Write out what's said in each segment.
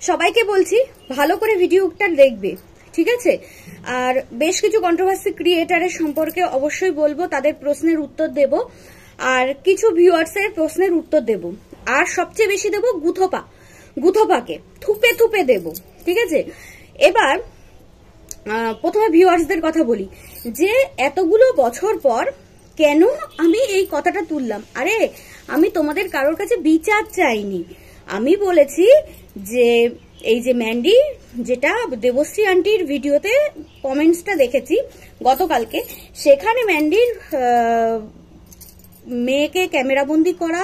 সবাইকে বলছি ভালো করে ভিডিওটা দেখবে, ঠিক আছে? আর বেশ কিছু কন্ট্রোভার্সি ক্রিয়েটারের সম্পর্কে অবশ্যই বলবো, তাদের প্রশ্নের উত্তর দেব, আর কিছু ভিউয়ার্সের প্রশ্নের উত্তর দেব, আর সবচেয়ে বেশি দেব গুথোপাকে থুপে থুপে দেব, ঠিক আছে? এবার প্রথমে ভিউয়ার্সদের কথা বলি যে এতগুলো বছর পর কেন আমি এই কথাটা তুললাম। আরে আমি তোমাদের কারোর কাছে বিচার চাইনি, আমি বলেছি যে এই যে ম্যান্ডি, যেটা দেবশ্রী আন্টির ভিডিওতে কমেন্টসটা দেখেছি গতকালকে, সেখানে ম্যান্ডির মেয়েকে ক্যামেরাবন্দি করা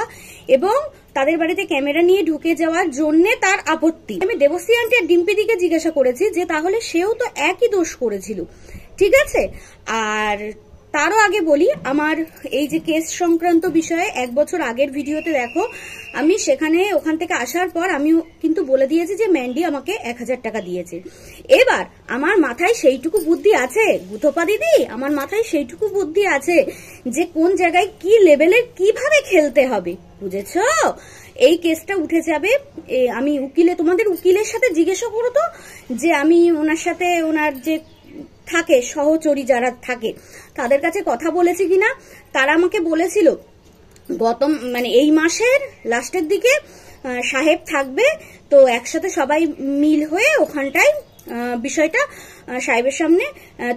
এবং তাদের বাড়িতে ক্যামেরা নিয়ে ঢুকে যাওয়ার জন্য তার আপত্তি। আমি দেবশ্রী আন্টি আর ডিম্পিদিকে জিজ্ঞাসা করেছি যে তাহলে সেও তো একই দোষ করেছিল, ঠিক আছে? আর তারও আগে বলি, আমার এই যে কেস সংক্রান্ত বিষয়ে 1 বছর আগের ভিডিওতে দেখো, আমি সেখানে ওখান থেকে আসার পর আমিও কিন্তু বলে দিয়েছি যে ম্যান্ডি আমাকে 1000 টাকা দিয়েছে। এবার আমার মাথায় সেইটুকু বুদ্ধি আছে গুথোপা দিদি, আমার মাথায় সেইটুকু বুদ্ধি আছে যে কোন জায়গায় কি লেভেলে কিভাবে খেলতে হবে, বুঝেছো? এই কেসটা উঠে যাবে, আমি তোমাদের উকিলের সাথে জিজ্ঞাসা করো তো যে আমি ওনার সাথে, ওনার যে থাকে সহচরী যারা থাকে তাদের কাছে কথা বলেছি কিনা। তারা আমাকে বলেছিল মানে এই মাসের লাস্টের দিকে সাহেব থাকবে, তো একসাথে সবাই মিল হয়ে ওখানটায় বিষয়টা সাহেবের সামনে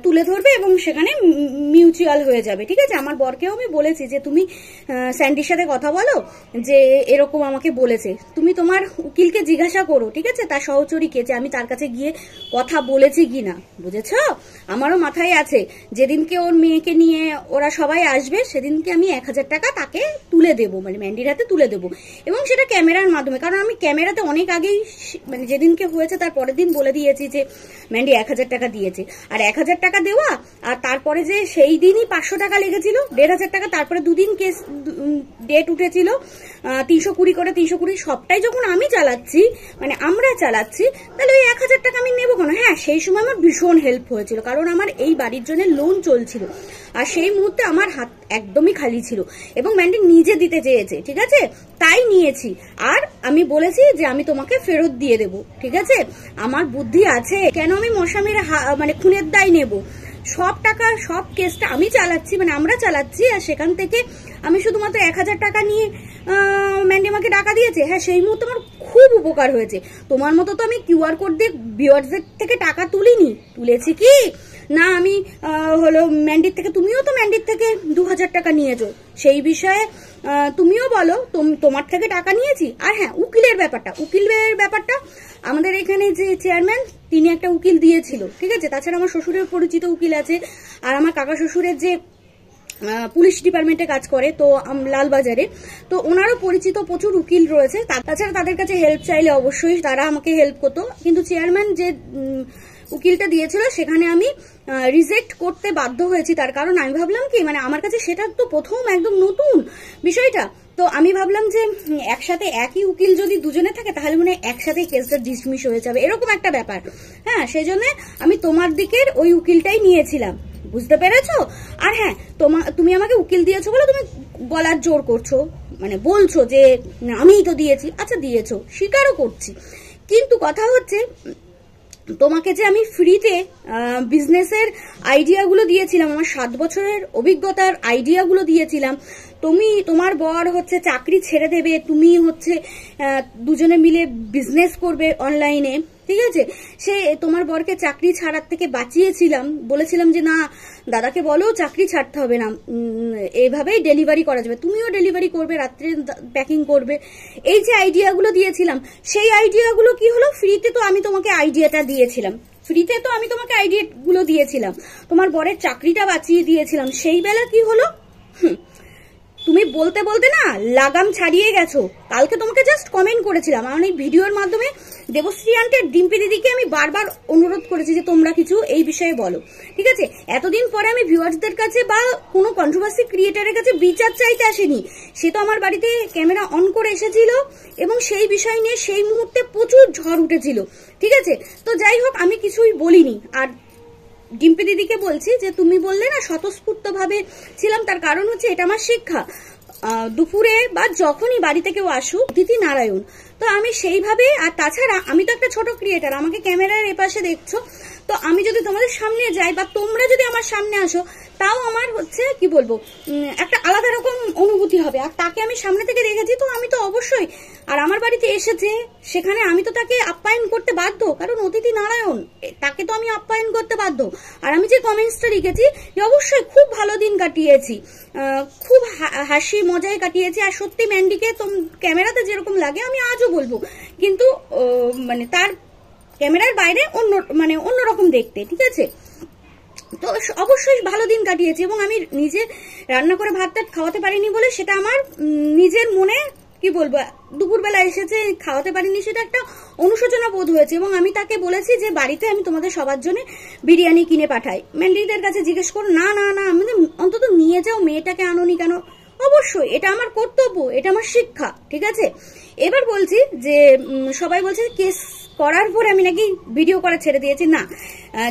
তুলে ধরবে এবং সেখানে মিউচুয়াল হয়ে যাবে, ঠিক আছে? আমার বরকেও আমি বলেছি যে তুমি স্যান্ডির সাথে কথা বলো, যে এরকম আমাকে বলেছে, তুমি তোমার উকিলকে জিজ্ঞাসা করো, ঠিক আছে, তার সহচরীকে, যে আমি তার কাছে গিয়ে কথা বলেছি কিনা, বুঝেছ? আমারও মাথায় আছে যেদিনকে ওর মেয়েকে নিয়ে ওরা সবাই আসবে সেদিনকে আমি 1000 টাকা তাকে তুলে দেবো, মানে ম্যান্ডির হাতে তুলে দেবো, এবং সেটা ক্যামেরার মাধ্যমে। কারণ আমি ক্যামেরাতে অনেক আগেই, মানে যেদিনকে হয়েছে তার পরের দিন বলে দিয়েছি যে ম্যান্ডি 1000 টাকা দিয়েছে। আর 1000 টাকা দেওয়া, আর তারপরে যে সেই দিনই 500 টাকা লেগেছিল, 1500 টাকা, তারপরে দুদিন কেস ডেট উঠেছিল, 320 করে 320, সবটাই যখন আমি চালাচ্ছি, মানে আমরা চালাচ্ছি, তাহলে ওই 1000 টাকা আমি নেবো কেন? হ্যাঁ, সেই সময় আমার ভীষণ হেল্প হয়েছিল, কারণ আমার এই বাড়ির জন্য লোন চলছিল, আর সেই মুহূর্তে আমার হাত একদমই খালি ছিল এবং ম্যান্ডি নিজে দিতে চেয়েছে, ঠিক আছে, তাই নিয়েছি। আর আমি বলেছি যে আমি তোমাকে ফেরত দিয়ে দেব, ঠিক আছে? আমার বুদ্ধি আছে, কেন আমি মশামির মানে খুনের দায় নেব? সব টাকা, সব কেসটা আমি চালাচ্ছি, মানে আমরা চালাচ্ছি, আর সেখান থেকে আমি শুধুমাত্র 1000 টাকা নিয়ে ম্যান্ডি আমাকে টাকা দিয়েছে। হ্যাঁ, সেই মুহূর্তে আমার খুব উপকার হয়েছে। তোমার মতো তো আমি কিউআর কোড দিয়ে ভিউয়ার্সদের থেকে টাকা তুলিনি, তুলেছি কি না আমি হলো ম্যান্ডির থেকে, তুমিও তো ম্যান্ডির থেকে 2000 টাকা নিয়েছো, সেই বিষয়ে তুমিও বলো তোমার থেকে টাকা নিয়েছি। আর হ্যাঁ, উকিলের ব্যাপারটা আমাদের এখানে যে চেয়ারম্যান, তিনি একটা উকিল দিয়েছিল, ঠিক আছে? তাছাড়া আমার শ্বশুরের পরিচিত উকিল আছে, আর আমার কাকা শ্বশুরের যে পুলিশ ডিপার্টমেন্টে কাজ করে, তো লালবাজারে, তো ওনারও পরিচিত প্রচুর উকিল রয়েছে। তাছাড়া তাদের কাছে হেল্প চাইলে অবশ্যই তারা আমাকে হেল্প করতো, কিন্তু চেয়ারম্যান যে উকিলটা দিয়েছিল সেখানে আমি রিজেক্ট করতে বাধ্য হয়েছি। তার কারণ আমি ভাবলাম কি, মানে আমার কাছে সেটা তো প্রথম একদম নতুন বিষয়টা, তো আমি ভাবলাম যে একসাথে একই উকিল যদি দুজনে থাকে তাহলে মনে হয় একসাথে কেসটা ডিসমিস হয়ে যাবে, এরকম একটা ব্যাপার। হ্যাঁ, সেই জন্য আমি তোমার দিকের ওই উকিলটাই নিয়েছিলাম, বুঝতে পেরেছো? আর হ্যাঁ, তুমি আমাকে উকিল দিয়েছো বলে তুমি গলার জোর করছো, মানে বলছো যে আমিই তো দিয়েছি। আচ্ছা, দিয়েছো, স্বীকারও করছি, কিন্তু কথা হচ্ছে তোমাকে যে আমি ফ্রিতে বিজনেসের আইডিয়াগুলো দিয়েছিলাম, আমার 7 বছরের অভিজ্ঞতার আইডিয়াগুলো দিয়েছিলাম, তোমার বর হচ্ছে চাকরি ছেড়ে দেবে, তুমি হচ্ছে দুজনে মিলে বিজনেস করবে অনলাইনে, ঠিক আছে? সে তোমার বরকে চাকরি ছাড়ার থেকে বাঁচিয়েছিলাম, বলেছিলাম যে না, দাদাকে বলো চাকরি ছাড়তে হবে না, এইভাবেই ডেলিভারি করা যাবে, তুমিও ডেলিভারি করবে, রাত্রে প্যাকিং করবে। এই যে আইডিয়াগুলো দিয়েছিলাম, সেই আইডিয়াগুলো কি হলো? ফ্রিতে তো আমি তোমাকে আইডিয়াটা দিয়েছিলাম, তোমার বরের চাকরিটা বাঁচিয়ে দিয়েছিলাম, সেই বেলা কি হলো? তুমি বলতে বলতে না লাগাম ছাড়িয়ে গেছো। কালকে তোমাকে জাস্ট কমেন্ট করেছিলাম, আমার এই ভিডিওর মাধ্যমে দেবশ্রী আন্টি আর ডিম্পি দিদিকে আমি বারবার অনুরোধ করেছি যে তোমরা কিছু এই বিষয়ে বলো, ঠিক আছে? এতদিন পরে আমি ভিউয়ার্সদের কাছে বা কোনো কন্ট্রোভার্সি ক্রিয়েটারের কাছে বিচার চাইতে আসেনি, সে তো আমার বাড়িতে ক্যামেরা অন করে এসেছিল এবং সেই বিষয় নিয়ে সেই মুহূর্তে প্রচুর ঝড় উঠেছিল, ঠিক আছে? তো যাই হোক, আমি কিছুই বলিনি। আর ডিম্পি দিদিকে বলছি যে তুমি বললে না স্বতঃস্ফূর্ত ভাবে ছিলাম, তার কারণ হচ্ছে এটা আমার শিক্ষা। দুপুরে বা যখনই বাড়িতে কেউ আসুক, অতিথি নারায়ণ, তো আমি সেইভাবে, আর তাছাড়া আমি তো একটা ছোট ক্রিয়েটার, আমাকে ক্যামেরার এপাশে দেখছো, তো আমি যদি তোমাদের সামনে যাই বা তোমরা যদি আমার সামনে আসো, তাও আমার হচ্ছে কি বলবো, একটা আলাদা রকম অনুভূতি হবে। আর তাকে আমি সামনে থেকে দেখেছি, তো আমি তো অবশ্যই, আর আমার বাড়িতে এসেছে সেখানে আমি তো তাকে আপ্যায়ন করতে বাধ্য, কারণ অতিথি নারায়ণ, তাকে তো আমি আপ্যায়ন করতে বাধ্য। আর আমি যে কমেন্টসটা লিখেছি যে অবশ্যই খুব ভালো দিন কাটিয়েছি, খুব হাসি মজায় কাটিয়েছি। আর সত্যি ম্যান্ডিকে ক্যামেরাতে যেরকম লাগে আমি আজও বলবো, কিন্তু মানে তার ক্যামেরার বাইরে অন্যরকম দেখতে, ঠিক আছে। তো অবশ্যই ভালো দিন কাটিয়েছি, এবং আমি নিজে রান্না করে ভাত টাত খাওয়াতে পারিনি বলে সেটা আমার নিজের মনে কি বলবো, দুপুরবেলা এসেছে খাওয়াতে পারিনি, সেটা একটা অনুশোচনা বোধ হয়েছে। এবং আমি তাকে বলেছি যে বাড়িতে আমি তোমাদের সবার জন্য বিরিয়ানি কিনে পাঠাই। ম্যান্ডিদের কাছে জিজ্ঞেস করো, না না না, আমি অন্তত নিয়ে যাও, মেয়েটাকে আনোনি কেন? অবশ্যই এটা আমার কর্তব্য, এটা আমার শিক্ষা, ঠিক আছে। এবার বলছি যে সবাই বলছে কেস করার পরে আমি নাকি ভিডিও করা ছেড়ে দিয়েছি। না,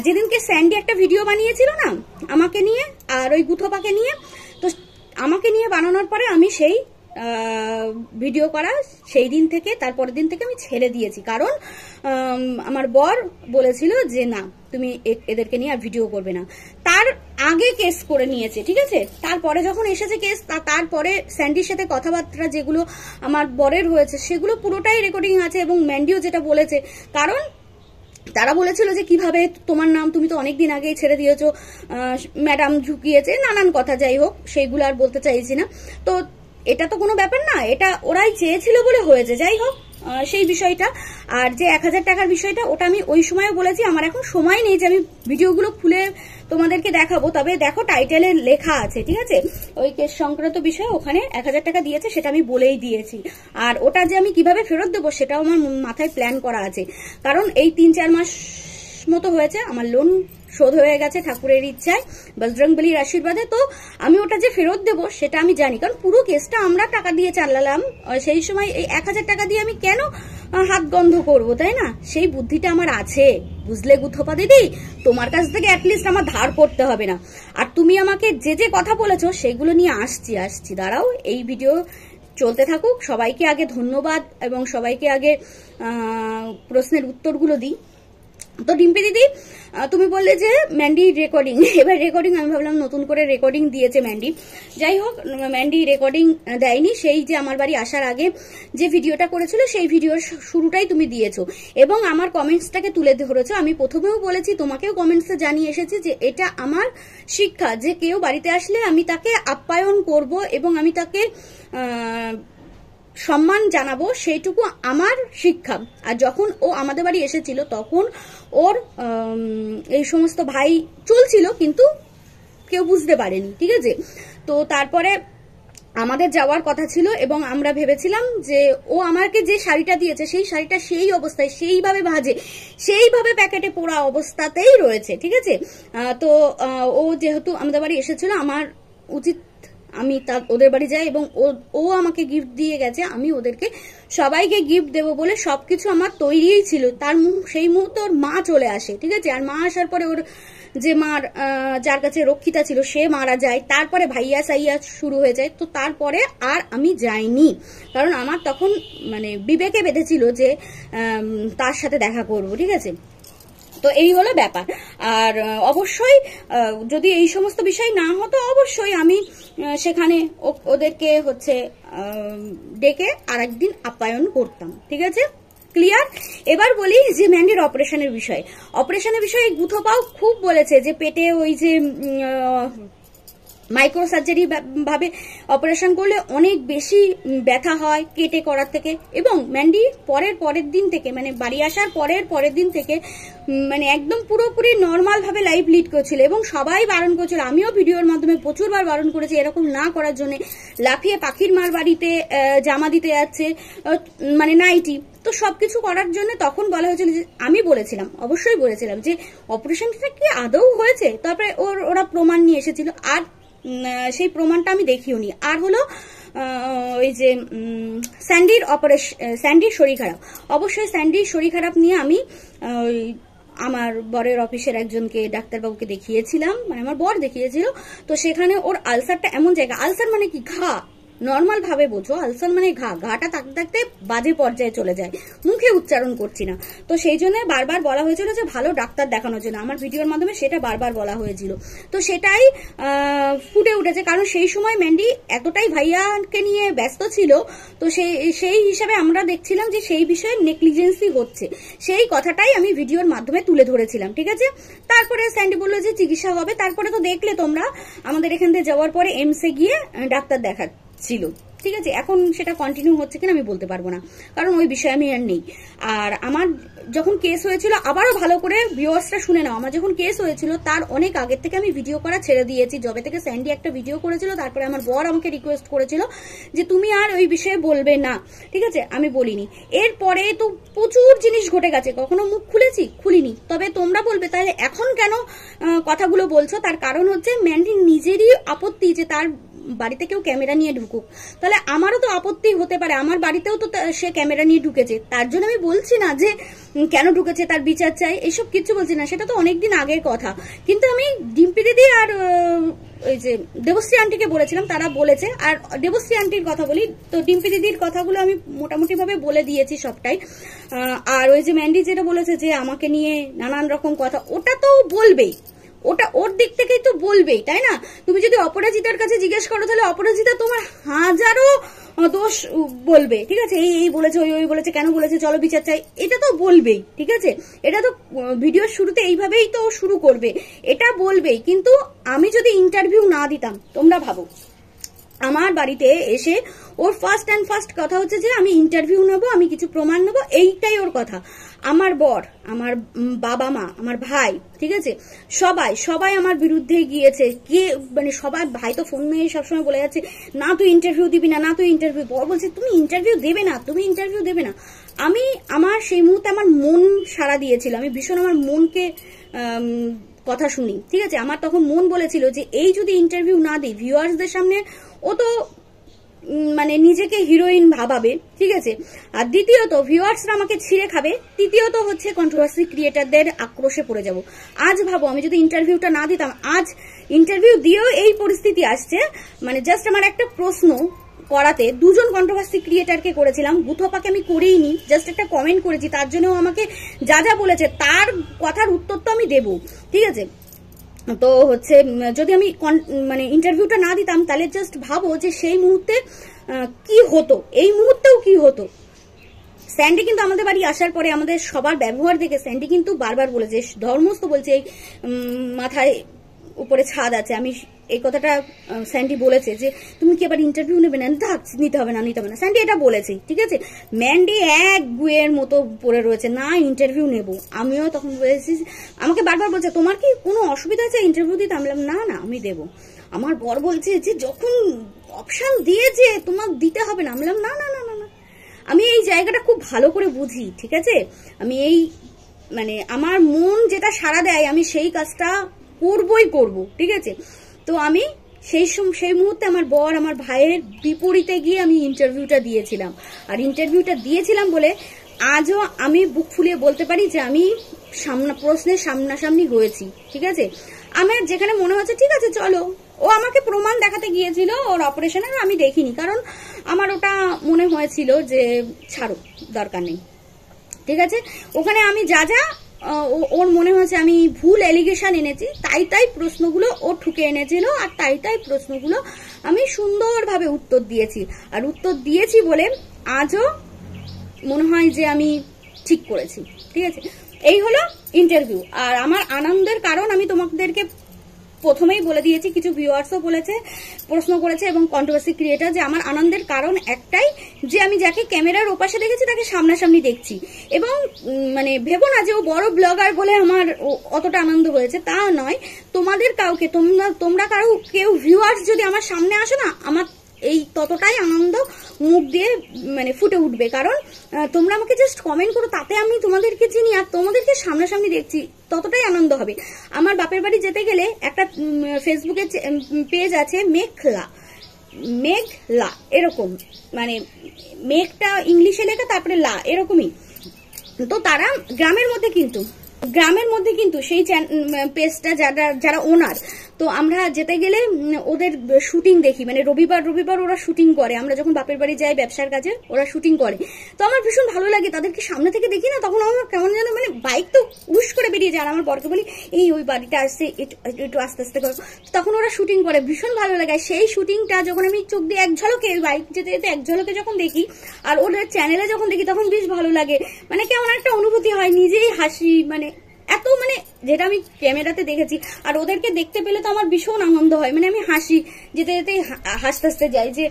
যেদিনকে স্যান্ডি একটা ভিডিও বানিয়েছিল না আমাকে নিয়ে আর ওই গুথোপাকে নিয়ে, তো আমাকে নিয়ে বানানোর পরে আমি সেই ভিডিও করা সেই দিন থেকে, তারপরের দিন থেকে আমি ছেড়ে দিয়েছি। কারণ আমার বর বলেছিল যে না, তুমি এদেরকে নিয়ে আর ভিডিও করবে না। তার আগে কেস করে নিয়েছে, ঠিক আছে। তারপরে যখন এসেছে কেস, তারপরে স্যান্ডির সাথে কথাবার্তা যেগুলো আমার বরের হয়েছে সেগুলো পুরোটাই রেকর্ডিং আছে, এবং ম্যান্ডিও যেটা বলেছে, কারণ তারা বলেছিল যে কিভাবে তোমার নাম, তুমি তো অনেকদিন আগেই ছেড়ে দিয়েছো, ম্যাডাম ঝুঁকিয়েছে, নানান কথা, যাই হোক সেইগুলো আর বলতে চাইছি না। তো এটা তো কোনো ব্যাপার না, এটা ওরাই চেয়েছিল বলে হয়েছে, যাই হোক সেই বিষয়টা। আর যে 1000 টাকার বিষয়টা, ওটা আমি ওই সময়ও বলেছি, আমার এখন সময় নেই যে আমি ভিডিওগুলো খুলে তোমাদেরকে দেখাবো। তবে দেখো টাইটেলে লেখা আছে, ঠিক আছে, ওই কেস সংক্রান্ত বিষয়, ওখানে 1000 টাকা দিয়েছে, সেটা আমি বলেই দিয়েছি। আর ওটা যে আমি কিভাবে ফেরত দেবো সেটাও আমার মাথায় প্ল্যান করা আছে, কারণ এই 3-4 মাস মতো হয়েছে আমার লোন শোধ হয়ে গেছে ঠাকুরের ইচ্ছায়, বজরংবলীর আশীর্বাদে। তো আমি ওটা যে ফেরত দেবো সেটা আমি জানি, কারণ পুরো কেসটা আমরা টাকা দিয়ে চালালাম। সেই সময় এই 1000 টাকা দিয়ে আমি কেন হাত গন্ধ করবো, তাই না? সেই বুদ্ধিটা আমার আছে, বুঝলে গুথোপা দিদি? তোমার কাছ থেকে অ্যাটলিস্ট আমার ধার করতে হবে না। আর তুমি আমাকে যে যে কথা বলেছো সেগুলো নিয়ে আসছি, দাঁড়াও, এই ভিডিও চলতে থাকুক। সবাইকে আগে ধন্যবাদ, এবং সবাইকে আগে প্রশ্নের উত্তরগুলো দিই। তো ডিম্পি দিদি, তুমি বললে যে ম্যান্ডি রেকর্ডিং, এবার রেকর্ডিং আমি ভাবলাম নতুন করে রেকর্ডিং দিয়েছে ম্যান্ডি। যাই হোক, ম্যান্ডি রেকর্ডিং দেয়নি, সেই যে আমার বাড়ি আসার আগে যে ভিডিওটা করেছিল সেই ভিডিওর শুরুটাই তুমি দিয়েছো, এবং আমার কমেন্টসটাকে তুলে ধরেছো। আমি প্রথমেও বলেছি, তোমাকেও কমেন্টসে জানিয়ে এসেছি যে এটা আমার শিক্ষা, যে কেউ বাড়িতে আসলে আমি তাকে আপ্যায়ন করব এবং আমি তাকে সম্মান জানাবো, সেইটুকু আমার শিক্ষা। আর যখন ও আমাদের বাড়ি এসেছিল তখন ওর এই সমস্ত ভাই চলছিল, কিন্তু কেউ বুঝতে পারেনি, ঠিক আছে। তো তারপরে আমাদের যাওয়ার কথা ছিল, এবং আমরা ভেবেছিলাম যে ও আমাকে যে শাড়িটা দিয়েছে সেই শাড়িটা সেই অবস্থায়, সেইভাবে ভাজে, সেইভাবে প্যাকেটে পোড়া অবস্থাতেই রয়েছে, ঠিক আছে। তো ও যেহেতু আমাদের বাড়ি এসেছিল, আমার উচিত আমি ওদের বাড়ি যাই, এবং ও আমাকে গিফট দিয়ে গেছে, আমি ওদেরকে সবাইকে গিফট দেবো বলে সবকিছু আমার তৈরিই ছিল। সেই মুহূর্তে ওর মা চলে আসে, ঠিক আছে। আর মা আসার পরে ওর যে মার যার কাছে রক্ষিতা ছিল সে মারা যায়, তারপরে ভাইয়া সাইয়া শুরু হয়ে যায়। তো তারপরে আর আমি যাইনি, কারণ আমার তখন মানে বিবেকে বেঁধেছিল যে তার সাথে দেখা করব, ঠিক আছে। তো এই হলো ব্যাপার। আর অবশ্যই যদি এই সমস্ত বিষয় না হতো, অবশ্যই আমি সেখানে ওদেরকে হচ্ছে ডেকে আরেকদিন আপ্যায়ন করতাম, ঠিক আছে, ক্লিয়ার। এবার বলি যে ম্যান্ডির অপারেশনের বিষয়ে গুথোপাও খুব বলেছে যে পেটে ওই যে মাইক্রো সার্জারি ভাবে অপারেশন করলে অনেক বেশি ব্যথা হয় কেটে করার থেকে। এবং ম্যান্ডি পরের দিন থেকে, মানে বাড়ি আসার পরের দিন থেকে মানে একদম পুরোপুরি নর্মাল ভাবে লাইফ লিড করছিল, এবং সবাই বারণ করছিল, আমিও ভিডিওর মাধ্যমে প্রচুরবার বারণ করেছি এরকম না করার জন্য। লাফিয়ে পাখির মার বাড়িতে জামা দিতে যাচ্ছে, মানে নাইটি, তো সবকিছু করার জন্য তখন বলা হয়েছিল যে, আমি বলেছিলাম, অবশ্যই বলেছিলাম যে অপারেশনটা কি আদৌ হয়েছে। তারপরে ওরা প্রমাণ নিয়ে এসেছিল, আর সেই প্রমাণটা আমি দেখিওনি। আর হলো ওই যে স্যান্ডির শরীর খারাপ, অবশ্যই স্যান্ডির শরীর খারাপ নিয়ে আমি আমার বরের অফিসের একজনকে ডাক্তারবাবুকে দেখিয়েছিলাম, মানে আমার বর দেখিয়েছিল। তো সেখানে ওর আলসারটা এমন জায়গা, আলসার মানে কি ঘা, নর্মাল ভাবে বোঝো, আলসার মানে ঘা, ঘাটা থাকতে থাকতে বাজে পর্যায়ে চলে যায়, মুখে উচ্চারণ করছি না। তো সেই জন্য বারবার বলা হয়েছিল যে ভালো ডাক্তার দেখানোর জন্য, আমার ভিডিওর মাধ্যমে সেটা বারবার বলা হয়েছিল। তো সেটাই ফুটে উঠেছে, কারণ সেই সময় ম্যান্ডি এতটাই ভাইয়াকে নিয়ে ব্যস্ত ছিল, তো সেই হিসাবে আমরা দেখছিলাম যে সেই বিষয়ে নেগলিজেন্সি হচ্ছে, সেই কথাটাই আমি ভিডিওর মাধ্যমে তুলে ধরেছিলাম, ঠিক আছে। তারপরে স্যান্ডি বললো যে চিকিৎসা হবে, তারপরে তো দেখলে তোমরা আমাদের এখান থেকে যাওয়ার পরে এমসে গিয়ে ডাক্তার দেখাচ্ছিল, ঠিক আছে। এখন সেটা কন্টিনিউ হচ্ছে কিনা আমি বলতে পারবো না, কারণ ওই বিষয়ে আমি আর নেই। আর আমার যখন কেস হয়েছিল, আবারও ভালো করে ভিউয়ার্সটা শুনে নাও, আমার যখন কেস হয়েছিল তার অনেক আগের থেকে আমি ভিডিও করা ছেড়ে দিয়েছি। যবে থেকে স্যান্ডি একটা ভিডিও করেছিল, তারপরে আমার বর আমাকে রিকোয়েস্ট করেছিল যে তুমি আর ওই বিষয়ে বলবে না, ঠিক আছে, আমি বলিনি। এরপরে তো প্রচুর জিনিস ঘটে গেছে, কখনো মুখ খুলিনি। তবে তোমরা বলবে তাহলে এখন কেন কথাগুলো বলছো, তার কারণ হচ্ছে ম্যান্ডি নিজেরই আপত্তি যে তার বাড়িতে কেউ ক্যামেরা নিয়ে ঢুকুক, তাহলে আমারও তো আপত্তি হতে পারে, আমার বাড়িতেও তো সে ক্যামেরা নিয়ে ঢুকেছে, তার জন্য আমি বলছি না যে কেন ঢুকেছে তার বিচার চাই, এসব কিছু বলছি না, সেটা তো অনেকদিন আগের কথা। কিন্তু আমি ডিম্পি দিদি আর ওই যে দেবশ্রী আন্টিকে বলেছিলাম, তারা বলেছে। আর দেবশ্রী আন্টির কথা বলি, তো ডিম্পি দিদির কথাগুলো আমি মোটামুটি ভাবে বলে দিয়েছি সবটাই। আর ওই যে ম্যান্ডি যেটা বলেছে যে আমাকে নিয়ে নানান রকম কথা, ওটা তো বলবেই, ওটা ওর দিক থেকেই তো বলবেই, তাই না। তুমি যদি অপরাজিতার কাছে জিজ্ঞেস করো, তাহলে অপরাজিতা তোমার হাজারো দোষ বলবে, ঠিক আছে, এই বলেছে, ওই বলেছে, কেন বলেছে, চলো বিচার চাই, এটা তো বলবেই, ঠিক আছে। এটা তো ভিডিওর শুরুতে এইভাবেই তো শুরু করবে, এটা বলবেই। কিন্তু আমি যদি ইন্টারভিউ না দিতাম, তোমরা ভাবো আমার বাড়িতে এসে ওর ফার্স্ট কথা হচ্ছে যে আমি ইন্টারভিউ নেবো, আমি কিছু প্রমাণ নেবো, এইটাই ওর কথা। আমার বর, আমার বাবা মা, আমার ভাই, ঠিক আছে, সবাই আমার বিরুদ্ধে গিয়েছে, মানে সবাই, ভাই তো ফোন নিয়ে সবসময় বলে যাচ্ছে না তুই ইন্টারভিউ দিবি না, তুই ইন্টারভিউ, বর বলছে তুমি ইন্টারভিউ দেবে না, আমি আমার সেই মুহূর্তে আমার মন সাড়া দিয়েছিল, আমি ভীষণ আমার মনকে কথা শুনি, ঠিক আছে। আমার তখন মন বলেছিল যে এই যদি ইন্টারভিউ না দিই ভিউয়ার্সদের সামনে, ও তো মানে নিজেকে হিরোইন ভাবাবে, ঠিক আছে। আর দ্বিতীয়ত ভিউয়ার্সরা আমাকে ছিঁড়ে খাবে, তৃতীয়ত হচ্ছে কন্ট্রোভার্সি ক্রিয়েটারদের আক্রোশে পড়ে যাব। আজ ভাবো আমি যদি ইন্টারভিউটা না দিতাম, আজ ইন্টারভিউ দিয়েও এই পরিস্থিতি আসছে, মানে জাস্ট আমার একটা প্রশ্ন করাতে দুজন কন্ট্রোভার্সি ক্রিয়েটারকে করেছিলাম, বুথপাকে আমি করেইনি, জাস্ট একটা কমেন্ট করেছি, তার জন্য আমাকে যা বলেছে তার কথার উত্তর তো আমি দেবো, ঠিক আছে। তো হচ্ছে যদি আমি মানে ইন্টারভিউটা না দিতাম, তাহলে জাস্ট ভাবো যে সেই মুহূর্তে কি হতো, এই মুহূর্তেও কি হতো। স্যান্ডি কিন্তু আমাদের বাড়ি আসার পরে আমাদের সবার ব্যবহার দেখে স্যান্ডি কিন্তু বারবার বলেছে, ধর্মস্থ বলছে, এই মাথায় উপরে ছাদ আছে, আমি এই কথাটা স্যান্ডি বলেছে যে তুমি কি আবার ইন্টারভিউ নেবে না, নিতে হবে না, স্যান্ডি এটা বলেছে, ঠিক আছে। ম্যান্ডি এক গুয়ের মতো পড়ে রয়েছে, না ইন্টারভিউ নেব। আমিও তখন বলেছি, আমাকে বারবার বলছে তোমার কি কোনো অসুবিধা আছে ইন্টারভিউ দিতে, আমি বললাম না আমি দেবো। আমার বর বলছে যে যখন অপশন দিয়েছে তোমার দিতে হবে না, আমি বললাম না। আমি এই জায়গাটা খুব ভালো করে বুঝি, ঠিক আছে। আমি এই মানে আমার মন যেটা সাড়া দেয় আমি সেই কাজটা করব, ঠিক আছে। তো আমি সেই মুহূর্তে আমার বর, আমার ভাইয়ের বিপরীতে গিয়ে আমি ইন্টারভিউটা দিয়েছিলাম। আর ইন্টারভিউটা দিয়েছিলাম বলে আজও আমি বুক ফুলিয়ে বলতে পারি যে আমি প্রশ্নের সামনাসামনি হয়েছি, ঠিক আছে। আমার যেখানে মনে হচ্ছে ঠিক আছে চলো, ও আমাকে প্রমাণ দেখাতে গিয়েছিল ওর অপারেশনের, আমি দেখিনি, কারণ আমার ওটা মনে হয়েছিল যে ছাড়ো, দরকার নেই, ঠিক আছে। ওখানে আমি যা ওর মনে হয়েছে আমি ভুল এলিগেশন এনেছি, তাই প্রশ্নগুলো ও ঠুকে এনেছিল, আর তাই প্রশ্নগুলো আমি সুন্দরভাবে উত্তর দিয়েছি। আর উত্তর দিয়েছি বলে আজও মনে হয় যে আমি ঠিক করেছি, ঠিক আছে। এই হলো ইন্টারভিউ। আর আমার আনন্দের কারণ আমি তোমাদেরকে প্রথমেই বলে দিয়েছি, কিছু ভিউয়ার্সও বলেছে, প্রশ্ন করেছে, এবং কন্ট্রোভার্সি ক্রিয়েটার, যে আমার আনন্দের কারণ একটাই যে আমি যাকে ক্যামেরার ওপাশে দেখেছি তাকে সামনাসামনি দেখছি। এবং মানে ভেবো না যে ও বড় ব্লগার বলে আমার অতটা আনন্দ হয়েছে, তা নয়। তোমাদের কাউকে তোমরা কেউ ভিউয়ার্স যদি আমার সামনে আসো না, আমার এই ততটাই আনন্দ মুখ দিয়ে মানে ফুটে উঠবে, কারণ তোমরা আমাকে জাস্ট কমেন্ট করো, তাতে আমি তোমাদেরকে চিনি আর তোমাদেরকে সামনাসামনি দেখছি, ততটাই আনন্দ হবে। আমার বাপের বাড়ি যেতে গেলে একটা ফেসবুকে পেজ আছে মেঘলা এরকম, মানে মেঘটা ইংলিশে লেখা তারপরে লা এরকমই। তো তারা গ্রামের মধ্যে কিন্তু গ্রামের মধ্যে কিন্তু সেই পেজটা যারা ওনার, তো আমরা যেতে গেলে ওদের শুটিং দেখি, মানে রবিবার ওরা শুটিং করে। আমরা যখন বাপের বাড়ি যাই ব্যবসার কাজে, ওরা শুটিং করে। তো আমার ভীষণ ভালো লাগে তাদেরকে সামনে থেকে দেখি না, তখন আমার কেমন যেন মানে বাইক তো উস করে বেরিয়ে যায়। আর আমার বরকে বলি এই ওই বাড়িটা আসছে, একটু আস্তে আস্তে করো। তখন ওরা শুটিং করে, ভীষণ ভালো লাগে। সেই শুটিংটা যখন আমি চোখ দিয়ে এক ঝলকে বাইক যেতে যেতে এক ঝলকে যখন দেখি আর ওদের চ্যানেলে যখন দেখি, তখন বেশ ভালো লাগে। মানে কেমন একটা অনুভূতি হয়, নিজেই হাসি, মানে এত মানে যেটা আমি ক্যামেরাতে দেখেছি। আর ওদেরকে দেখতে পেলে তো আমার ভীষণ আনন্দ হয়, মানে আমি হাসি যেতে যেতে হাসতে হাসতে যাই যে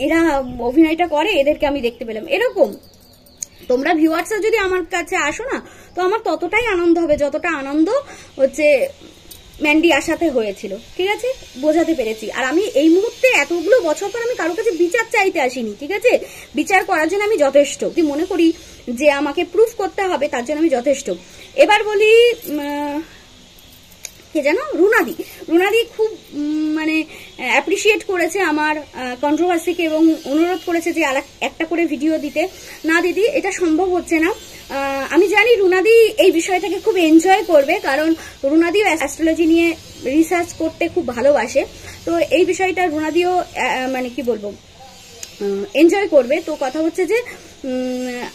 এরা অভিনয়টা করে, এদেরকে আমি দেখতে পেলাম। এরকম তোমরা ভিউয়ার্সরা যদি আমার কাছে আসো না, তো আমার ততটাই আনন্দ হবে যতটা আনন্দ হচ্ছে ম্যান্ডি আসাতে হয়েছিল। ঠিক আছে, বোঝাতে পেরেছি। আর আমি এই মুহূর্তে এতগুলো বছর পর আমি কারোর কাছে বিচার চাইতে আসিনি, ঠিক আছে? বিচার করার জন্য আমি যথেষ্ট। যদি মনে করি যে আমাকে প্রুফ করতে হবে, তার জন্য আমি যথেষ্ট। এবার বলি কে জানো, রুনাদি খুব মানে অ্যাপ্রিসিয়েট করেছে আমার কন্ট্রোভার্সিকে এবং অনুরোধ করেছে যে একটা করে ভিডিও দিতে। না দিদি, এটা সম্ভব হচ্ছে না। আমি জানি রুনাদি এই বিষয়টাকে খুব এনজয় করবে, কারণ রুনাদিও অ্যাস্ট্রোলজি নিয়ে রিসার্চ করতে খুব ভালোবাসে। তো এই বিষয়টা রুনাদিও মানে কি বলবো এনজয় করবে। তো কথা হচ্ছে যে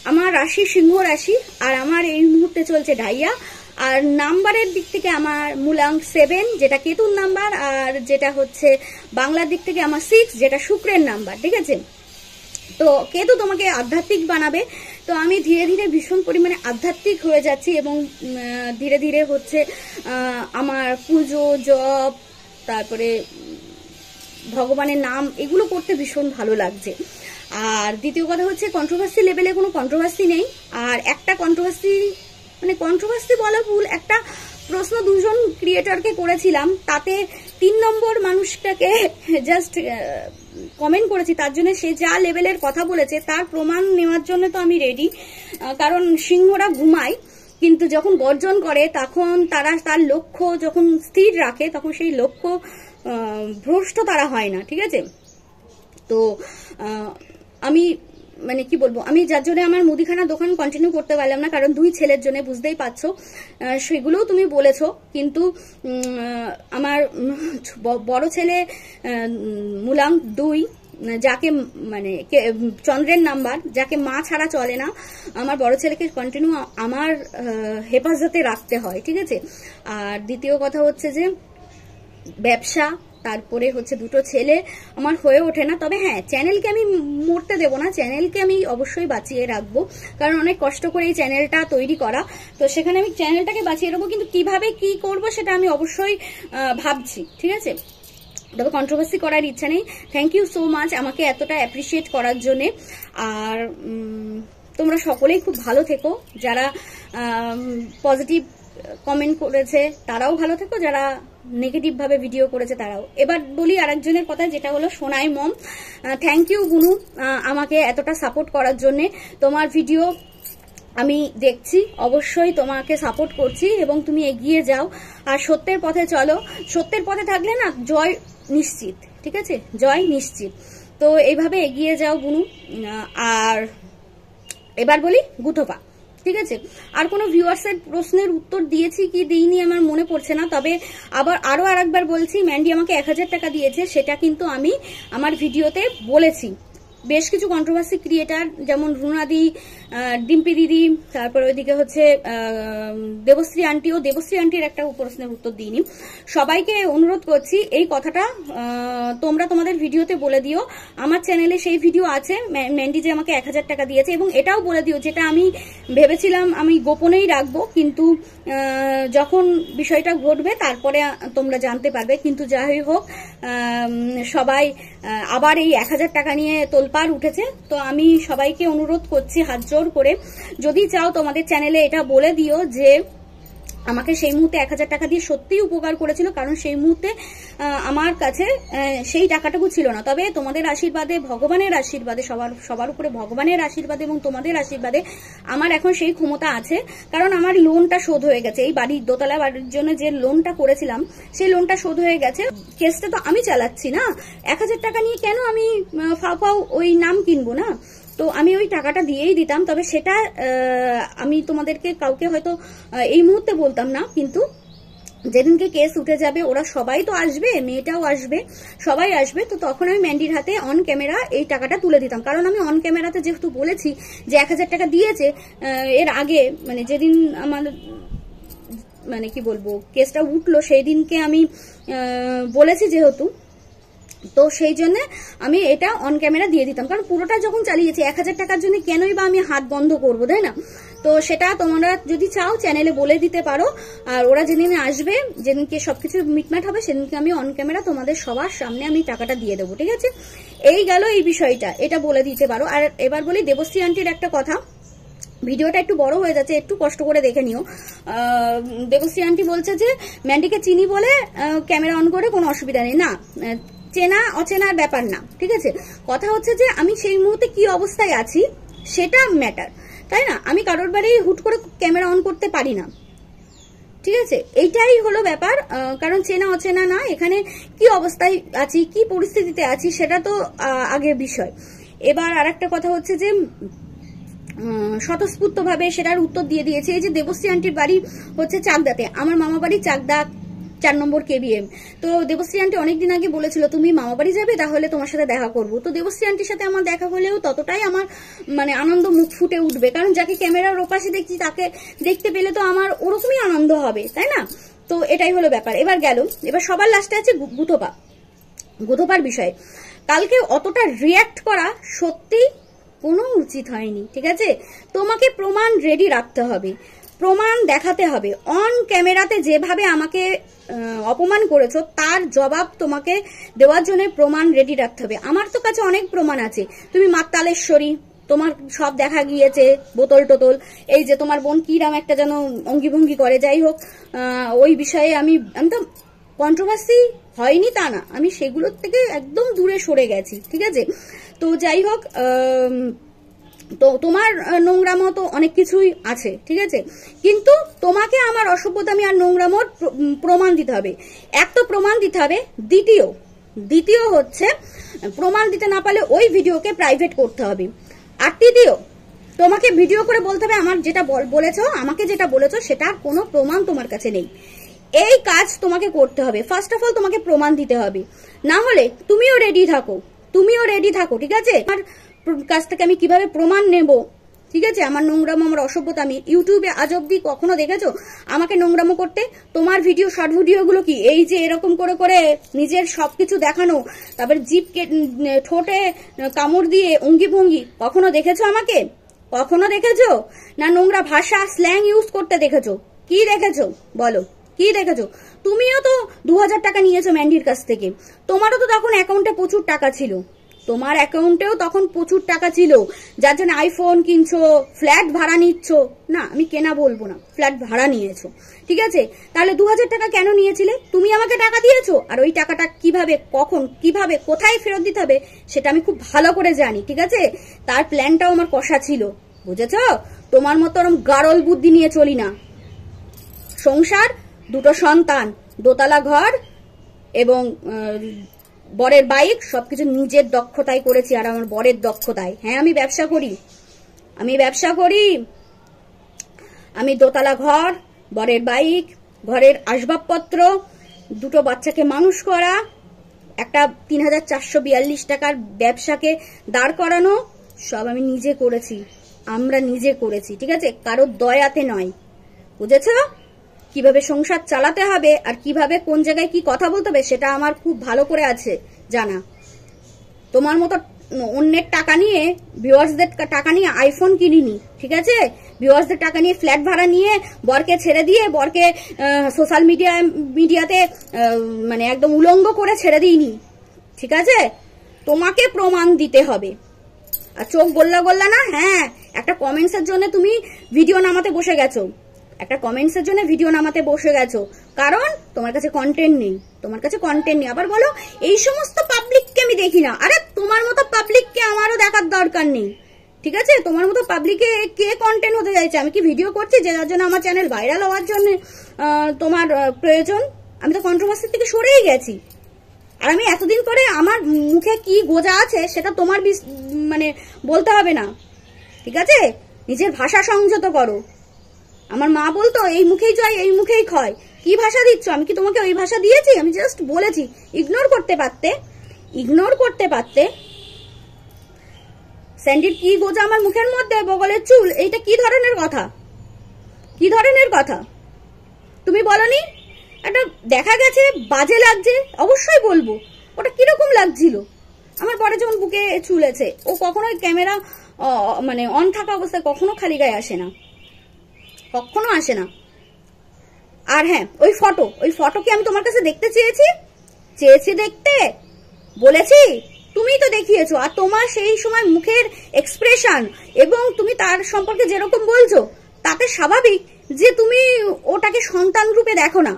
আমার রাশি সিংহ রাশি, আর আমার এই মুহূর্তে চলছে ডাইয়া। আর নাম্বারের দিক থেকে আমার মূলাঙ্ক 7, যেটা কেতুর নাম্বার, আর যেটা হচ্ছে বাংলার দিক থেকে আমার 6, যেটা শুক্রের নাম্বার। ঠিক আছে, তো কেতু তোমাকে আধ্যাত্মিক বানাবে। তো আমি ধীরে ধীরে ভীষণ পরিমাণে আধ্যাত্মিক হয়ে যাচ্ছি এবং ধীরে ধীরে হচ্ছে আমার পুজো জপ, তারপরে ভগবানের নাম, এগুলো করতে ভীষণ ভালো লাগছে। আর দ্বিতীয় কথা হচ্ছে কন্ট্রোভার্সি লেভেলে কোনো কন্ট্রোভার্সি নেই। আর একটা কন্ট্রোভার্সি বলা ভুল, একটা প্রশ্ন দুজন ক্রিয়েটরকে করেছিলাম, তাতে 3 নম্বর মানুষটাকে জাস্ট কমেন্ট করেছি। তার জন্য সে যা লেভেলের কথা বলেছে তার প্রমাণ নেওয়ার জন্য তো আমি রেডি। কারণ সিংহরা ঘুমায়, কিন্তু যখন গর্জন করে তখন তারা তার লক্ষ্য যখন স্থির রাখে, তখন সেই লক্ষ্য ভ্রষ্ট তারা হয় না। ঠিক আছে, তো আমি মানে কি বলবো, আমি যার জন্য আমার মুদিখানা দোকান কন্টিনিউ করতে পারলাম না, কারণ 2 ছেলের জন্য, বুঝতেই পারছো। সেগুলোও তুমি বলেছো, কিন্তু আমার বড় ছেলে মূলাঙ্ক 2, যাকে মানে চন্দ্রের নাম্বার, যাকে মা ছাড়া চলে না, আমার বড় ছেলেকে কন্টিনিউ আমার হেফাজতে রাখতে হয়। ঠিক আছে, আর দ্বিতীয় কথা হচ্ছে যে ব্যবসা, তারপরে হচ্ছে 2টো ছেলে, আমার হয়ে ওঠে না। তবে হ্যাঁ, চ্যানেলকে আমি মরতে দেবো না, চ্যানেলকে আমি অবশ্যই বাঁচিয়ে রাখবো, কারণ অনেক কষ্ট করে এই চ্যানেলটা তৈরি করা। তো সেখানে আমি চ্যানেলটাকে বাঁচিয়ে রাখবো, কিন্তু কিভাবে কি করব সেটা আমি অবশ্যই ভাবছি। ঠিক আছে, তবে কন্ট্রোভার্সি করার ইচ্ছা নেই। থ্যাংক ইউ সো মাচ আমাকে এতটা অ্যাপ্রিসিয়েট করার জন্যে। আর তোমরা সকলেই খুব ভালো থেকো, যারা পজিটিভ কমেন্ট করেছে তারাও ভালো থেকো, যারা নেগেটিভ ভাবে ভিডিও করেছে তারাও। এবার বলি আরেকজনের কথা, যেটা হলো সোনাই মম। থ্যাংক ইউ বুনু, আমাকে এতটা সাপোর্ট করার জন্য। তোমার ভিডিও আমি দেখছি, অবশ্যই তোমাকে সাপোর্ট করছি এবং তুমি এগিয়ে যাও আর সত্যের পথে চলো। সত্যের পথে থাকলে না জয় নিশ্চিত। ঠিক আছে, জয় নিশ্চিত। তো এইভাবে এগিয়ে যাও বুনু। আর এবার বলি গুথোপা। ঠিক আছে, আর কোনো ভিউয়ার্সের প্রশ্নের উত্তর দিয়েছি কি দিইনি আমার মনে পড়ছে না। তবে আবার আরেকবার বলছি, ম্যান্ডি আমাকে 1000 টাকা দিয়েছে, সেটা কিন্তু আমি আমার ভিডিওতে বলেছি। বেশ কিছু কন্ট্রোভার্সি ক্রিয়েটার যেমন রুনাদি, ডিম্পি দিদি, তারপর ওইদিকে হচ্ছে দেবশ্রী আন্টির একটা প্রশ্নের উত্তর দিইনি। সবাইকে অনুরোধ করছি এই কথাটা তোমরা তোমাদের ভিডিওতে বলে দিও। আমার চ্যানেলে সেই ভিডিও আছে, ম্যান্ডি যে আমাকে 1000 টাকা দিয়েছে, এবং এটাও বলে দিও, যেটা আমি ভেবেছিলাম আমি গোপনেই রাখবো, কিন্তু যখন বিষয়টা ঘটবে তারপরে তোমরা জানতে পারবে। কিন্তু যাই হোক, সবাই আবার এই 1000 টাকা নিয়ে তোলপাড় উঠেছে। তো আমি সবাইকে অনুরোধ করছি হাত জোর করে, যদি চাও তোমাদের চ্যানেলে এটা বলে দিও যে আমাকে সেই মুহূর্তে 1000 টাকা দিয়ে সত্যিই উপকার করেছিল, কারণ সেই মুহূর্তে আমার কাছে সেই টাকাটুকু ছিল না। তবে তোমাদের আশীর্বাদে, ভগবানের আশীর্বাদে, সবার উপরে ভগবানের আশীর্বাদে এবং তোমাদের আশীর্বাদে আমার এখন সেই ক্ষমতা আছে, কারণ আমার লোনটা শোধ হয়ে গেছে। এই বাড়ির দোতলা বাড়ির জন্য যে লোনটা করেছিলাম, সেই লোনটা শোধ হয়ে গেছে। কেসটা তো আমি চালাচ্ছি না, 1000 টাকা নিয়ে কেন আমি ফাও ওই নাম কিনবো না। তো আমি ওই টাকাটা দিয়েই দিতাম, তবে সেটা আমি তোমাদেরকে কাউকে হয়তো এই মুহূর্তে বলতাম না, কিন্তু যেদিনকে কেস উঠে যাবে ওরা সবাই তো আসবে, মেয়েটাও আসবে, সবাই আসবে, তো তখন আমি ম্যান্ডির হাতে অন ক্যামেরা এই টাকাটা তুলে দিতাম। কারণ আমি অন ক্যামেরাতে যেহেতু বলেছি যে 1000 টাকা দিয়েছে এর আগে, মানে যেদিন আমার মানে কি বলবো কেসটা উঠলো সেই দিনকে আমি বলেছি যেহেতু, তো সেই জন্য আমি এটা অন ক্যামেরা দিয়ে দিতাম। কারণ পুরোটা যখন চালিয়েছি 1000 টাকার জন্য কেনই বা আমি হাত বন্ধ করবো, তাই না? তো সেটা তোমরা যদি চাও চ্যানেলে বলে দিতে পারো, আর ওরা যেদিন আসবে, যেদিনকে সবকিছু মিটমাট হবে, সেদিনকে আমি অন ক্যামেরা তোমাদের সবার সামনে আমি টাকাটা দিয়ে দেবো, ঠিক আছে? এই গেল এই বিষয়টা, এটা বলে দিতে পারো। আর এবার বলি দেবশ্রী আন্টির একটা কথা, ভিডিওটা একটু বড় হয়ে যাচ্ছে, একটু কষ্ট করে দেখে নিও। দেবশ্রী আন্টি বলছে যে ম্যান্ডিকে চিনি বলে ক্যামেরা অন করে কোনো অসুবিধা নেই। না, চেনা অচেনার ব্যাপার না, ঠিক আছে? কথা হচ্ছে যে আমি সেই মুহূর্তে কি অবস্থায় আছি সেটা ম্যাটার, তাই না? আমি কারোর বাড়ি হুট করে ক্যামেরা অন করতে পারি না, ঠিক আছে? এইটাই হলো ব্যাপার। কারণ চেনা অচেনা না, এখানে কি অবস্থায় আছি, কি পরিস্থিতিতে আছি সেটা তো আগের বিষয়। এবার আর একটা কথা হচ্ছে যে স্বতঃস্ফূর্ত ভাবে সেটার উত্তর দিয়ে দিয়েছে। এই যে দেবশ্রী আন্টির বাড়ি হচ্ছে চাকদাতে, আমার মামা বাড়ি চাকদা 4 নম্বর KBM। তো দেবশ্রী আন্টি অনেকদিন আগে বলেছিল তুমি মামা বাড়ি যাবে, তাহলে তোমার সাথে দেখা করবো। তো দেবশ্রী আন্টির সাথে আমার দেখা হলেও ততটাই আমার মানে আনন্দ মুখ ফুটে উঠবে, কারণ যাকে ক্যামেরার ওপাশে দেখছি তাকে দেখতে পেলে তো আমার ওরকমই আনন্দ হবে, তাই না? তো এটাই হলো ব্যাপার। এবার গেল, এবার সবার লাস্টে আছে গুথোপার বিষয়ে। কালকে অতটা রিয়াক্ট করা সত্যি কোনো উচিত হয়নি, ঠিক আছে? তোমাকে প্রমাণ রেডি রাখতে হবে, প্রমাণ দেখাতে হবে। অন ক্যামেরাতে যেভাবে আমাকে অপমান করেছো তার জবাব তোমাকে দেওয়ার জন্য প্রমাণ রেডি রাখতে হবে। আমার তো কাছে অনেক প্রমাণ আছে, তুমি মাতালেশ্বরী, তোমার সব দেখা গিয়েছে, বোতল টোতল, এই যে তোমার বোন কিরাম একটা যেন অঙ্গি ভঙ্গি করে, যাই হোক ওই বিষয়ে আমি তো কন্ট্রোভার্সি হয়নি তা না, আমি সেগুলোর থেকে একদম দূরে সরে গেছি, ঠিক আছে? তো যাই হোক, তো তোমার নোংরামো তো অনেক কিছুই আছে, ঠিক আছে? কিন্তু তোমাকে আমার অসভ্যতামি আর নোংরামোর প্রমাণ দিতে হবে। এক তো প্রমাণ দিতে হবে, দ্বিতীয় হচ্ছে প্রমাণ দিতে না পারলে ওই ভিডিওকে প্রাইভেট করতে হবে। আর তৃতীয়, তোমাকে ভিডিও করে বলতে হবে আমার যেটা বলেছো, আমাকে যেটা বলেছো সেটার কোনো প্রমাণ তোমার কাছে নেই। এই কাজ তোমাকে করতে হবে। ফার্স্ট অফ অল তোমাকে প্রমাণ দিতে হবে, না হলে তুমিও রেডি থাকো, ঠিক আছে? আমার কাছ থেকে আমি কিভাবে প্রমাণ নেব, ঠিক আছে? আমার নোংরামো, আমার অসভ্যতা, আমি ইউটিউবে আজ অব্দি কখনো দেখেছো আমাকে নোংরামো করতে? তোমার ভিডিও, শর্ট ভিডিওগুলো কি এই যে এরকম করে করে নিজের সবকিছু দেখানো, তারপরে জিভকে ঠোঁটে কামড় দিয়ে অঙ্গি ভঙ্গি, কখনো দেখেছো আমাকে? কখনো দেখেছো? না নোংরা ভাষা স্ল্যাং ইউজ করতে দেখেছো? কি দেখেছো বলো, কি দেখেছো? তুমিও তো 2000 টাকা নিয়েছো ম্যান্ডির কাছ থেকে, তোমারও তো তখন অ্যাকাউন্টে প্রচুর টাকা ছিল, তোমার অ্যাকাউন্টেও তখন প্রচুর টাকা ছিল, যার জন্য আইফোন কিনছো, ফ্ল্যাট ভাড়া নিচ্ছ, না আমি কেনা বলবো না, ফ্ল্যাট ভাড়া নিয়েছো, ঠিক আছে? তাহলে 2000 টাকা কেন নিয়েছিলে? তুমি আমাকে টাকা দিয়েছো, আর ওই টাকাটা কিভাবে, কখন, কিভাবে, কোথায় ফেরত দিতে হবে সেটা আমি খুব ভালো করে জানি, ঠিক আছে? তার প্ল্যানটাও আমার কষা ছিল, বুঝেছো? তোমার মতো ওরকম গারল বুদ্ধি নিয়ে চলি না। সংসার, 2টো সন্তান, দোতলা ঘর এবং বরের বাইক, সবকিছু নিজের দক্ষতায় করেছি, আর আমার বরের দক্ষতায়। হ্যাঁ, আমি ব্যবসা করি, আমি দোতলা ঘর, বরের বাইক, ঘরের আসবাবপত্র, 2টো বাচ্চাকে মানুষ করা, একটা 3442 টাকার ব্যবসাকে দাঁড় করানো, সব আমি নিজে করেছি, আমরা নিজে করেছি, ঠিক আছে? কারোর দয়াতে নয়, বুঝেছ? কিভাবে সংসার চালাতে হবে আর কিভাবে কোন জায়গায় কি কথা বলতে হবে সেটা আমার খুব ভালো করে আছে জানা। তোমার মতো অন্যের টাকা নিয়ে, ভিউয়ার্সদের টাকা নিয়ে আইফোন কিনিনি, ঠিক আছে? ভিউয়ার্সদের টাকা নিয়ে ফ্ল্যাট ভাড়া নিয়ে বরকে ছেড়ে দিয়ে, বরকে সোশ্যাল মিডিয়াতে মানে একদম উলঙ্গ করে ছেড়ে দিইনি, ঠিক আছে? তোমাকে প্রমাণ দিতে হবে। আর চোখ গোল্লা না, হ্যাঁ, একটা কমেন্টসের জন্য তুমি ভিডিও নামাতে বসে গেছো, কারণ তোমার কাছে কন্টেন্ট নেই, আবার বলো এই সমস্ত পাবলিককে আমি দেখি না। আরে তোমার মতো পাবলিককে আমারও দেখার দরকার নেই, ঠিক আছে? তোমার মতো পাবলিকে কে কন্টেন্ট হতে চাইছে? আমি কি ভিডিও করছি যার জন্য আমার চ্যানেল ভাইরাল হওয়ার জন্য তোমার প্রয়োজন? আমি তো কন্ট্রোভার্সি থেকে সরেই গেছি, আর আমি এতদিন পরে আমার মুখে কি গোজা আছে সেটা তোমার মানে বলতে হবে না, ঠিক আছে? নিজের ভাষা সংযত করো। আমার মা বলতো এই মুখেই জয় এই মুখেই ক্ষয়। কি ভাষা দিচ্ছ? আমি কি তোমাকে ওই ভাষা দিয়েছি? আমি জাস্ট বলেছি, ইগনোর করতে পারতে, ইগনোর করতে পারতে। স্যান্ডির কি গোজা আমার মুখের মধ্যে, বগলের চুল, এইটা কি ধরনের কথা? কি ধরনের কথা? তুমি বলনি? একটা দেখা গেছে বাজে লাগছে, অবশ্যই বলবো। ওটা কিরকম লাগছিল? আমার পরে যখন বুকে চুলেছে, ও কখনো ক্যামেরা মানে অন থাকা অবস্থায় কখনো খালি গায়ে আসে না, কখনো আসে না। আর হ্যাঁ, ওই ফটো কি আমি তোমার কাছে দেখতে চেয়েছি দেখতে বলেছি? তুমিই তো দেখিয়েছো। আর তোমার সেই সময় মুখের এক্সপ্রেশন এবং তুমি তার সম্পর্কে যেরকম বলছো, তাতে স্বাভাবিক যে তুমি ওটাকে সন্তান রূপে দেখো না।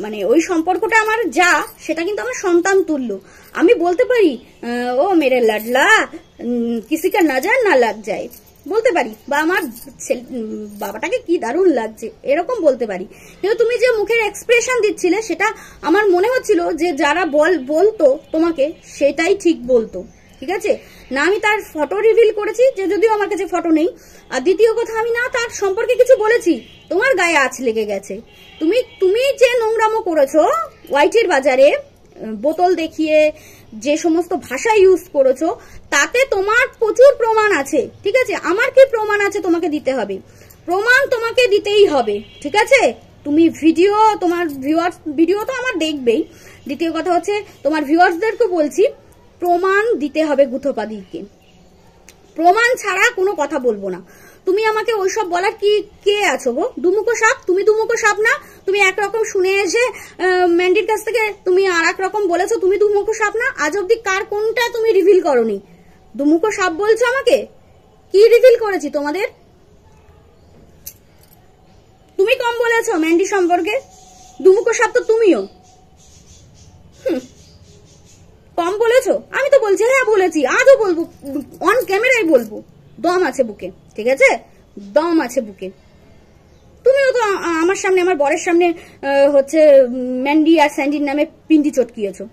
মানে ওই সম্পর্কটা আমার যা, সেটা কিন্তু আমার সন্তান তুল্য। আমি বলতে পারি ও মেরে লাডলা কিসিকা নজর না লাগ যায়, বলতে পারি, বা আমার বাবাটাকে কি দারুণ লাগছে, এরকম বলতে পারি। কিন্তু তুমি যে মুখের এক্সপ্রেশন দিচ্ছিলে, সেটা আমার মনে হচ্ছিল যে যারা বলতো তোমাকে সেটাই ঠিক বলতো, ঠিক আছে? না আমি তার ফটো রিভিল করেছি, যে যদিও আমার কাছে ফটো নেই। আর দ্বিতীয় কথা, আমি না তার সম্পর্কে কিছু বলেছি, তোমার গায়ে আঁচ লেগে গেছে। তুমি যে নোংরামো করেছো ওয়াইটির বাজারে, বোতল দেখিয়ে যে সমস্ত ভাষা ইউজ করেছো, তাতে তোমার প্রচুর প্রমাণ আছে, ঠিক আছে? আমার কি প্রমাণ আছে তোমাকে দিতে হবে, প্রমাণ তোমাকে দিতেই হবে, ঠিক আছে? তুমি ভিডিও, তোমার ভিডিও তো আমার দেখবেই। দ্বিতীয় কথা হচ্ছে, তোমার ভিউয়ার্সদেরকে বলছি, প্রমাণ দিতে হবে গুথোপাদিকে। প্রমাণ ছাড়া কোনো কথা বলবো না। তুমি আমাকে ওইসব বলার কে আছো গো? দুমুখো সাপ? তুমি দুমুখো সাপ না? তুমি একরকম শুনে এসে ম্যান্ডির কাছ থেকে তুমি আর এক রকম বলেছো, তুমি দুমুখো সাপ না? আজ অব্দি কার কোনটা তুমি রিভিল করনি? দুমুখো সাপ বলছো আমাকে? কি রিভিল করেছি তোমাদের? তুমি কম বলেছো ম্যান্ডি সম্পর্কে, দুমুখো সাপ তো তুমিও। কম বলেছো? আমি তো বলছি, হ্যাঁ বলেছি, আজও বলবো, অন ক্যামেরায় বলবো। দম আছে বুকে, ঠিক আছে? দম আছে বুকে। তুমিও তো আমার সামনে, আমার বরের সামনে হচ্ছে ম্যান্ডি আর স্যান্ডির নামে পিন্ডি চটকিয়েছো।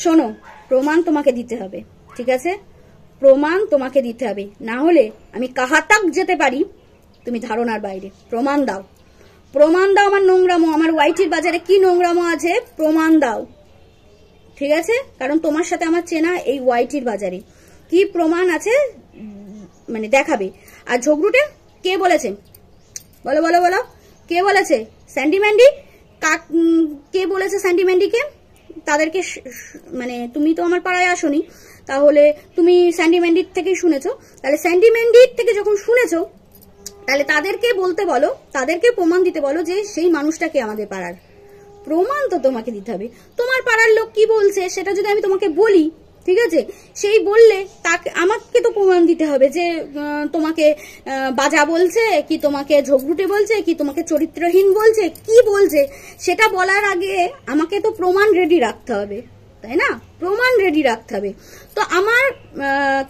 শোনো, প্রমাণ তোমাকে দিতে হবে, ঠিক আছে? প্রমাণ তোমাকে দিতে হবে, না হলে আমি কাহা তাক যেতে পারি তুমি ধারণার বাইরে। প্রমাণ দাও, প্রমাণ দাও আমার নোংরামো, আমার ওয়াইটির বাজারে কি নোংরামো আছে, প্রমাণ দাও, ঠিক আছে? কারণ তোমার সাথে আমার চেনা এই ওয়াইটির বাজারে, কি প্রমাণ আছে মানে দেখাবে। আর ঝগড়ুটে কে বলেছে? বলো বলো বলো, কে বলেছে? Sandy Mandy? কে বলেছে স্যান্ডি ম্যান্ডিকে? তাদেরকে মানে তুমি তো আমার পাড়ায় আসোনি, তাহলে তুমি স্যান্ডি ম্যান্ডির থেকেই শুনেছো। তাহলে স্যান্ডি ম্যান্ডির থেকে যখন শুনেছো, তাহলে তাদেরকে বলতে বলো, তাদেরকে প্রমাণ দিতে বলো যে সেই মানুষটাকে আমাদের পাড়ার। প্রমাণ তো তোমাকে দিতে হবে। তোমার পাড়ার লোক কি বলছে সেটা যদি আমি তোমাকে বলি, ঠিক আছে, সেই বললে তাকে আমাকে তো প্রমাণ দিতে হবে যে তোমাকে বাজা বলছে, কি তোমাকে ঝগড়ুটে বলছে, কি তোমাকে চরিত্রহীন বলছে, কি বলছে, সেটা বলার আগে আমাকে তো প্রমাণ রেডি রাখতে হবে, তাই না? প্রমাণ রেডি রাখতে হবে। তো আমার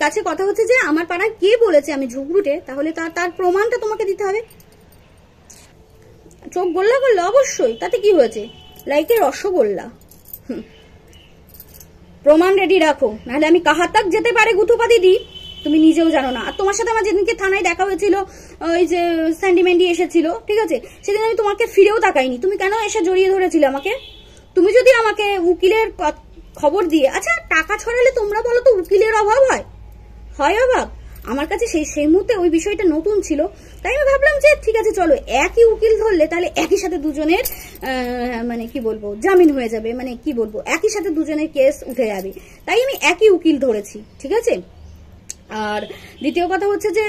কাছে কথা হচ্ছে যে আমার পাড়ায় কে বলেছে আমি ঝগড়ুটে, তাহলে তার প্রমাণটা তোমাকে দিতে হবে। চোখ গোল্লা করলে অবশ্যই, তাতে কি হয়েছে? লাইকে রসগোল্লা। প্রমাণ রেডি রাখো, নাহলে আমি কাহা তাক যেতে পারে গুথোপা দিদি, তুমি নিজেও জানো না। আর তোমার সাথে আমার যেদিনকে থানায় দেখা হয়েছিল, ওই যে স্যান্ডি ম্যান্ডি এসেছিল, ঠিক আছে, সেদিন আমি তোমাকে ফিরেও তাকাইনি। তুমি কেন এসে জড়িয়ে ধরেছিলে আমাকে? তুমি যদি আমাকে উকিলের খবর দিয়ে, আচ্ছা টাকা ছড়ালে তোমরা বলো তো উকিলের অভাব হয়? হয় অভাব? আমার কাছে সেই মুহূর্তে ওই বিষয়টা নতুন ছিল, তাই আমি ভাবলাম যে ঠিক আছে চলো একই উকিল ধরলে তাহলে একই সাথে দুজনের মানে কি বলবো জামিন হয়ে যাবে, মানে কি বলবো একই সাথে দুজনের কেস উঠে যাবে, তাই আমি একই উকিল ধরেছি, ঠিক আছে? আর দ্বিতীয় কথা হচ্ছে যে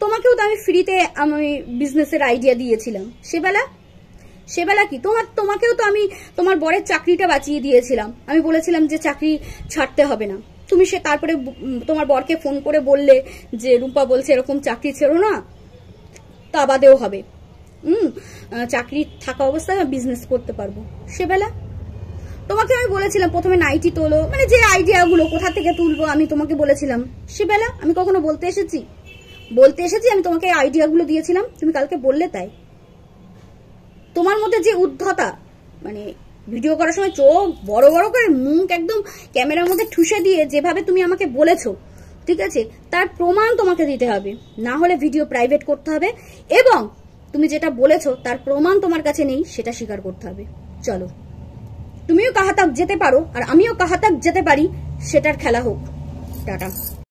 তোমাকেও তো আমি ফ্রিতে আমি বিজনেসের আইডিয়া দিয়েছিলাম, সেবেলা কি তোমাকেও তো আমি তোমার বরের চাকরিটা বাঁচিয়ে দিয়েছিলাম। আমি বলেছিলাম যে চাকরি ছাড়তে হবে না, তুমি সে তারপরে তোমার বরকে ফোন করে বললে যে রুম্পা বলছে এরকম চাকরি ছেড়ো না, তা বাদেও হবে, চাকরি থাকা অবস্থায় বিজনেস করতে পারবো। সেবেলা তোমাকে আমি বলেছিলাম প্রথমে নাইটি তোলো, মানে যে আইডিয়াগুলো কোথা থেকে তুলবো আমি তোমাকে বলেছিলাম। সেবেলা আমি কখনো বলতে এসেছি আমি তোমাকে আইডিয়াগুলো দিয়েছিলাম, তুমি কালকে বললে তাই। তোমার মধ্যে যে উদ্ধতা, মানে ভিডিও করার সময় চোখ বড় বড় করে মুখ একদম ক্যামেরার মধ্যে ঠুসে দিয়ে যেভাবে তুমি আমাকে বলেছো, ঠিক আছে, তার প্রমাণ তোমাকে দিতে হবে, না হলে ভিডিও প্রাইভেট করতে হবে, এবং তুমি যেটা বলেছো তার প্রমাণ তোমার কাছে নেই সেটা স্বীকার করতে হবে। চলো, তুমিও কাহা তক যেতে পারো আর আমিও কাহা তক যেতে পারি, সেটার খেলা হোক। টাটা।